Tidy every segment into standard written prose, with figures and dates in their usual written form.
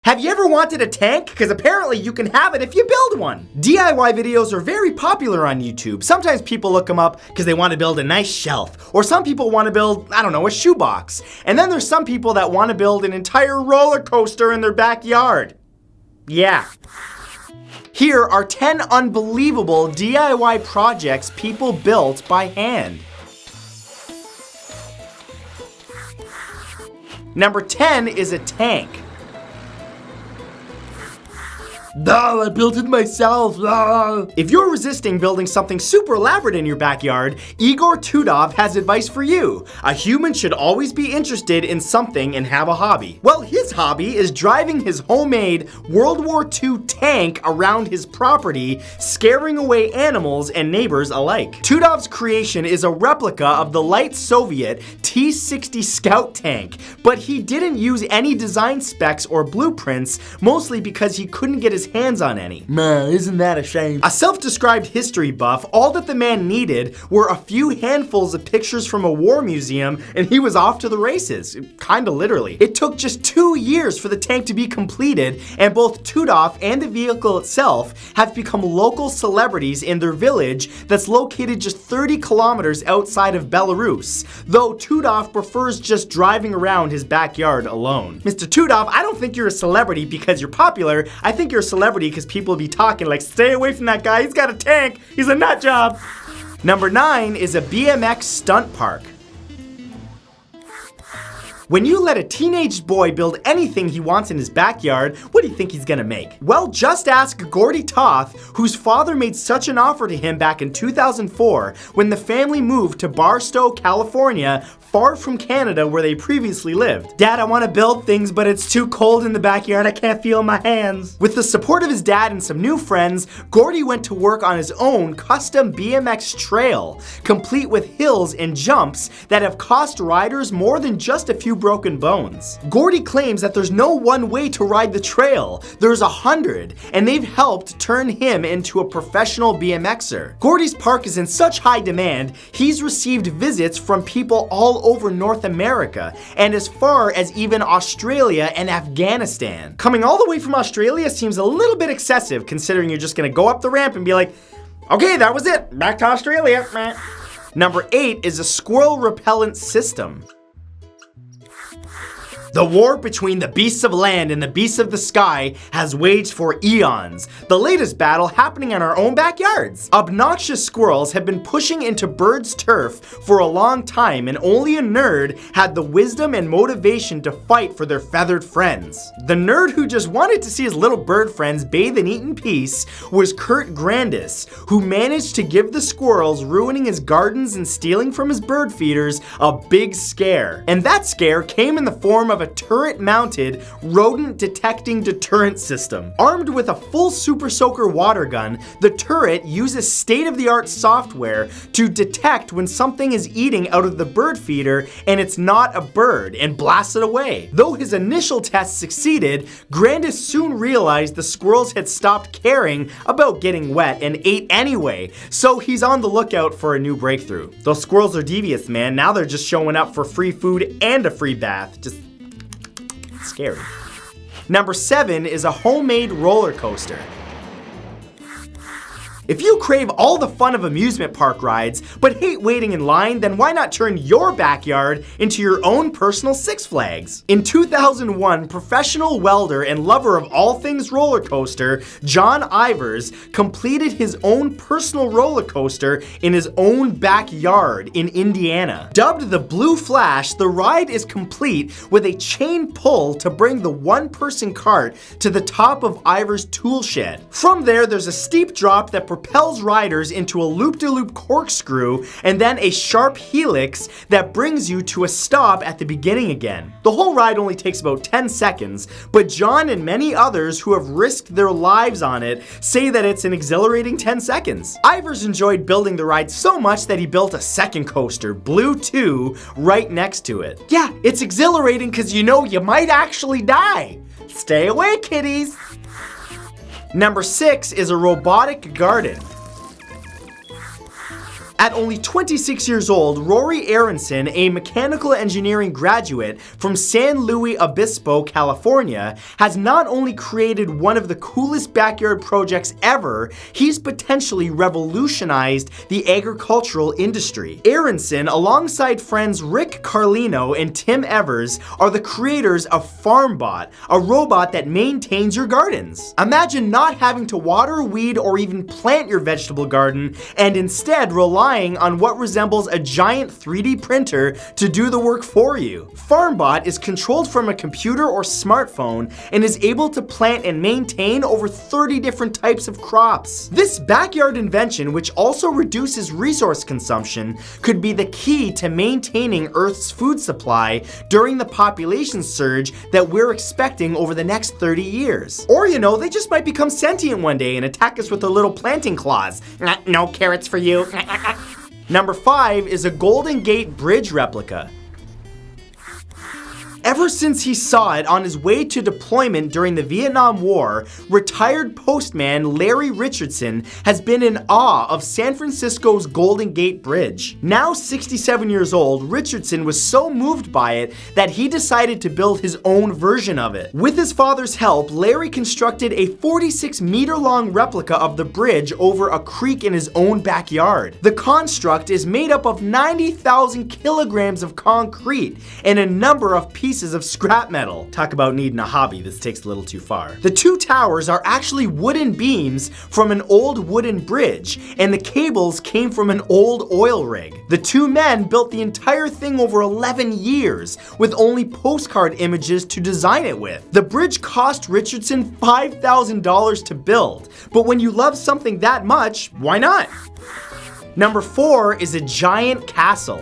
Have you ever wanted a tank? Because apparently you can have it if you build one. DIY videos are very popular on YouTube. Sometimes people look them up because they want to build a nice shelf. Or some people want to build, I don't know, a shoebox. And then there's some people that want to build an entire roller coaster in their backyard. Yeah. Here are 10 unbelievable DIY projects people built by hand. Number 10 is a tank. I built it myself. If you're resisting building something super elaborate in your backyard, Igor Tudov has advice for you. A human should always be interested in something and have a hobby. Well, his hobby is driving his homemade World War II tank around his property, scaring away animals and neighbors alike. Tudov's creation is a replica of the light Soviet T-60 Scout tank, but he didn't use any design specs or blueprints, mostly because he couldn't get his hands on any. Man, isn't that a shame? A self-described history buff, all that the man needed were a few handfuls of pictures from a war museum and he was off to the races. Kinda literally. It took just 2 years for the tank to be completed, and both Tudov and the vehicle itself have become local celebrities in their village that's located just 30 kilometers outside of Belarus, though Tudov prefers just driving around his backyard alone. Mr. Tudov, I don't think you're a celebrity because you're popular. I think you're a celebrity because people be talking like, stay away from that guy, he's got a tank, he's a nut job. Number 9 is a BMX Stunt Park. When you let a teenage boy build anything he wants in his backyard, what do you think he's gonna make? Well, just ask Gordy Toth, whose father made such an offer to him back in 2004 when the family moved to Barstow, California, far from Canada where they previously lived. Dad, I want to build things, but it's too cold in the backyard, I can't feel my hands. With the support of his dad and some new friends, Gordy went to work on his own custom BMX trail, complete with hills and jumps that have cost riders more than just a few broken bones. Gordy claims that there's no one way to ride the trail, there's 100, and they've helped turn him into a professional BMXer. Gordy's park is in such high demand, he's received visits from people all over North America, and as far as even Australia and Afghanistan. Coming all the way from Australia seems a little bit excessive, considering you're just gonna go up the ramp and be like, okay, that was it, back to Australia. Number 8 is a squirrel repellent system. The war between the beasts of land and the beasts of the sky has waged for eons, the latest battle happening in our own backyards. Obnoxious squirrels have been pushing into birds' turf for a long time, and only a nerd had the wisdom and motivation to fight for their feathered friends. The nerd who just wanted to see his little bird friends bathe and eat in peace was Kurt Grandis, who managed to give the squirrels ruining his gardens and stealing from his bird feeders a big scare. And that scare came in the form of a turret-mounted rodent detecting deterrent system. Armed with a full Super Soaker water gun, the turret uses state-of-the-art software to detect when something is eating out of the bird feeder and it's not a bird, and blasts it away. Though his initial test succeeded, Grandis soon realized the squirrels had stopped caring about getting wet and ate anyway, so he's on the lookout for a new breakthrough. Those squirrels are devious, man. Now they're just showing up for free food and a free bath. Just scary. Number 7 is a homemade roller coaster. If you crave all the fun of amusement park rides, but hate waiting in line, then why not turn your backyard into your own personal Six Flags? In 2001, professional welder and lover of all things roller coaster, John Ivers, completed his own personal roller coaster in his own backyard in Indiana. Dubbed the Blue Flash, the ride is complete with a chain pull to bring the one-person cart to the top of Ivers' tool shed. From there, there's a steep drop that propels riders into a loop-de-loop corkscrew and then a sharp helix that brings you to a stop at the beginning again. The whole ride only takes about 10 seconds, but John and many others who have risked their lives on it say that it's an exhilarating 10 seconds. Ivers enjoyed building the ride so much that he built a second coaster, Blue 2, right next to it. Yeah, it's exhilarating because you know you might actually die. Stay away, kiddies. Number 6 is a robotic garden. At only 26 years old, Rory Aronson, a mechanical engineering graduate from San Luis Obispo, California, has not only created one of the coolest backyard projects ever, he's potentially revolutionized the agricultural industry. Aronson, alongside friends Rick Carlino and Tim Evers, are the creators of FarmBot, a robot that maintains your gardens. Imagine not having to water, weed, or even plant your vegetable garden, and instead relying on what resembles a giant 3D printer to do the work for you. FarmBot is controlled from a computer or smartphone and is able to plant and maintain over 30 different types of crops. This backyard invention, which also reduces resource consumption, could be the key to maintaining Earth's food supply during the population surge that we're expecting over the next 30 years. Or, you know, they just might become sentient one day and attack us with their little planting claws. No carrots for you. Number 5 is a Golden Gate Bridge replica. Ever since he saw it on his way to deployment during the Vietnam War, retired postman Larry Richardson has been in awe of San Francisco's Golden Gate Bridge. Now 67 years old, Richardson was so moved by it that he decided to build his own version of it. With his father's help, Larry constructed a 46-meter-long replica of the bridge over a creek in his own backyard. The construct is made up of 90,000 kilograms of concrete and a number of pieces of scrap metal. Talk about needing a hobby, this takes a little too far. The two towers are actually wooden beams from an old wooden bridge, and the cables came from an old oil rig. The two men built the entire thing over 11 years, with only postcard images to design it with. The bridge cost Richardson $5,000 to build, but when you love something that much, why not? Number 4 is a giant castle.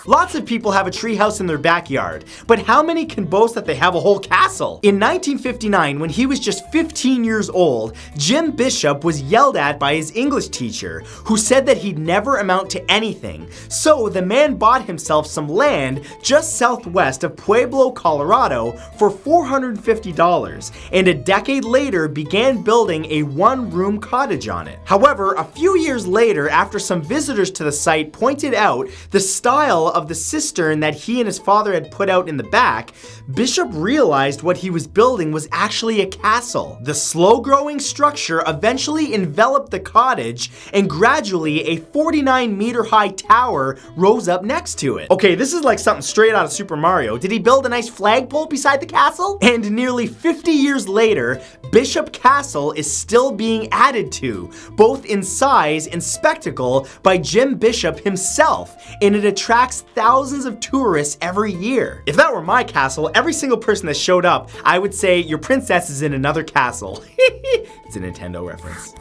Lots of people have a treehouse in their backyard, but how many can boast that they have a whole castle? In 1959, when he was just 15 years old, Jim Bishop was yelled at by his English teacher, who said that he'd never amount to anything. So the man bought himself some land just southwest of Pueblo, Colorado for $450, and a decade later began building a one-room cottage on it. However, a few years later, after some visitors to the site pointed out the style of the cistern that he and his father had put out in the back, Bishop realized what he was building was actually a castle. The slow-growing structure eventually enveloped the cottage, and gradually a 49-meter-high tower rose up next to it. Okay, this is like something straight out of Super Mario. Did he build a nice flagpole beside the castle? And nearly 50 years later, Bishop Castle is still being added to, both in size and spectacle, by Jim Bishop himself, and it attracts thousands of tourists every year. If that were my castle, every single person that showed up, I would say, your princess is in another castle. It's a Nintendo reference.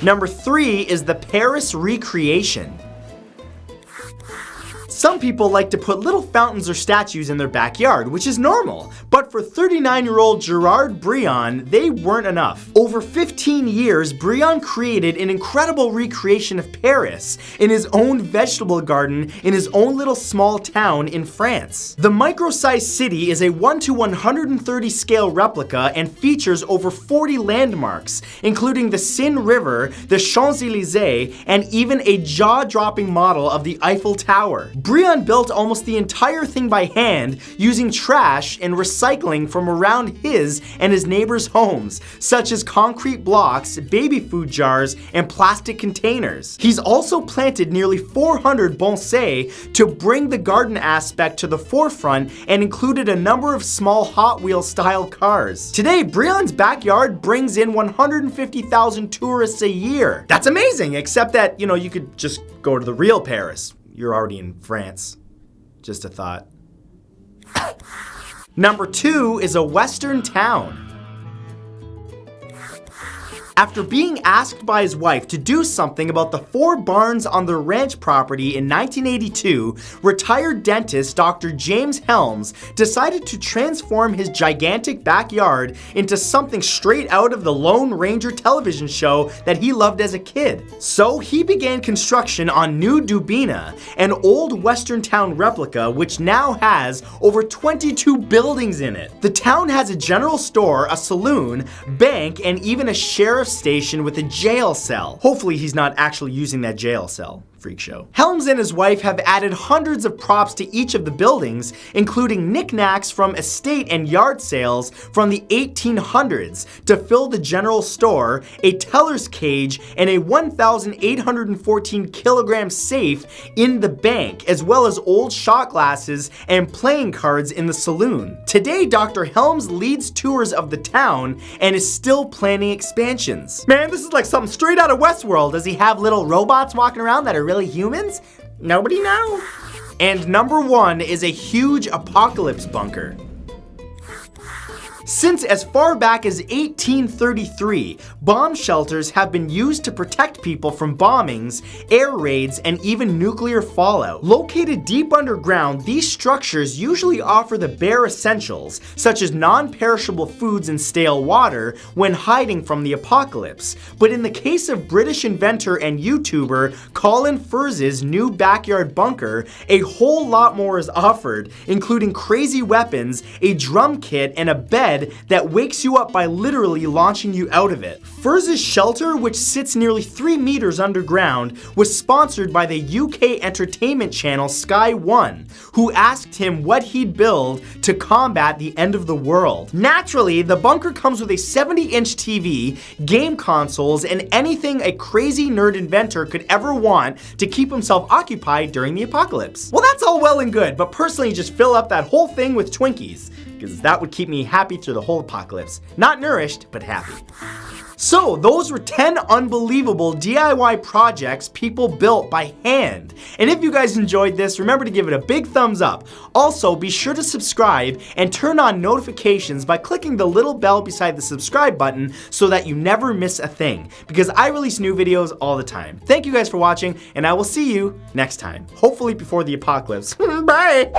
Number 3 is the Paris recreation. Some people like to put little fountains or statues in their backyard, which is normal, but for 39-year-old Gerard Brion, they weren't enough. Over 15 years, Brion created an incredible recreation of Paris in his own vegetable garden in his own little small town in France. The micro-sized city is a 1:130 scale replica and features over 40 landmarks, including the Seine River, the Champs-Élysées, and even a jaw-dropping model of the Eiffel Tower. Brion built almost the entire thing by hand, using trash and recycling from around his and his neighbors' homes, such as concrete blocks, baby food jars, and plastic containers. He's also planted nearly 400 bonsais to bring the garden aspect to the forefront and included a number of small Hot Wheels style cars. Today, Brion's backyard brings in 150,000 tourists a year. That's amazing, except that, you could just go to the real Paris. You're already in France. Just a thought. Number 2 is a Western town. After being asked by his wife to do something about the 4 barns on their ranch property in 1982, retired dentist Dr. James Helms decided to transform his gigantic backyard into something straight out of the Lone Ranger television show that he loved as a kid. So he began construction on New Dubina, an old Western town replica which now has over 22 buildings in it. The town has a general store, a saloon, bank, and even a sheriff's station with a jail cell. Hopefully he's not actually using that jail cell. Freak show. Helms and his wife have added hundreds of props to each of the buildings, including knickknacks from estate and yard sales from the 1800s to fill the general store, a teller's cage, and a 1,814 kilogram safe in the bank, as well as old shot glasses and playing cards in the saloon. Today, Dr. Helms leads tours of the town and is still planning expansions. Man, this is like something straight out of Westworld. Does he have little robots walking around that are really humans? Nobody knows. And number 1 is a huge apocalypse bunker. Since as far back as 1833, bomb shelters have been used to protect people from bombings, air raids, and even nuclear fallout. Located deep underground, these structures usually offer the bare essentials, such as non-perishable foods and stale water, when hiding from the apocalypse. But in the case of British inventor and YouTuber Colin Firth's new backyard bunker, a whole lot more is offered, including crazy weapons, a drum kit, and a bed that wakes you up by literally launching you out of it. Firth's shelter, which sits nearly 3 meters underground, was sponsored by the UK entertainment channel Sky One, who asked him what he'd build to combat the end of the world. Naturally, the bunker comes with a 70-inch TV, game consoles, and anything a crazy nerd inventor could ever want to keep himself occupied during the apocalypse. Well, that's all well and good, but personally just fill up that whole thing with Twinkies, because that would keep me happy through the whole apocalypse. Not nourished, but happy. So those were 10 unbelievable DIY projects people built by hand. And if you guys enjoyed this, remember to give it a big thumbs up. Also, be sure to subscribe and turn on notifications by clicking the little bell beside the subscribe button so that you never miss a thing, because I release new videos all the time. Thank you guys for watching, and I will see you next time. Hopefully before the apocalypse. Bye!